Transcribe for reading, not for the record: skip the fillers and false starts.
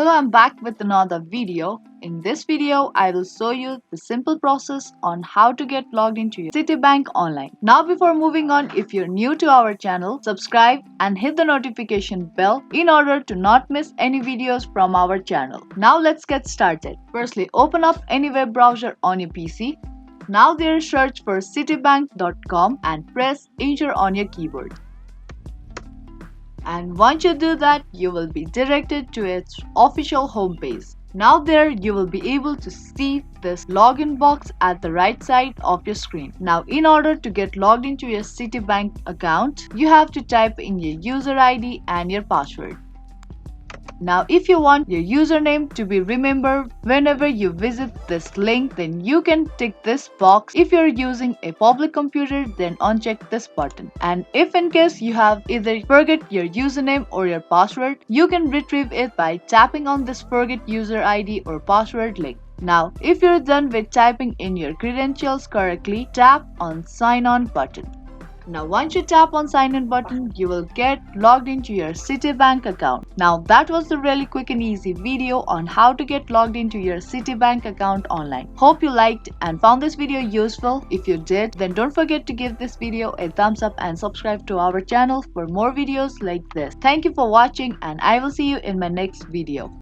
Hello, I'm back with another video. In this video, I will show you the simple process on how to get logged into your Citibank online. Now before moving on, if you're new to our channel, subscribe and hit the notification bell in order to not miss any videos from our channel. Now let's get started. Firstly, open up any web browser on your PC. Now there search for citibank.com and press enter on your keyboard. And once you do that, you will be directed to its official homepage. Now there you will be able to see this login box at the right side of your screen. Now in order to get logged into your Citibank account, you have to type in your user ID and your password. Now if you want your username to be remembered whenever you visit this link, then you can tick this box. If you're using a public computer, then uncheck this button. And if in case you have either forget your username or your password, you can retrieve it by tapping on this forget user ID or password link. Now if you're done with typing in your credentials correctly, tap on sign on button. Now once you tap on sign in button, you will get logged into your Citibank account. Now that was the really quick and easy video on how to get logged into your Citibank account online. Hope you liked and found this video useful. If you did, then don't forget to give this video a thumbs up and subscribe to our channel for more videos like this. Thank you for watching and I will see you in my next video.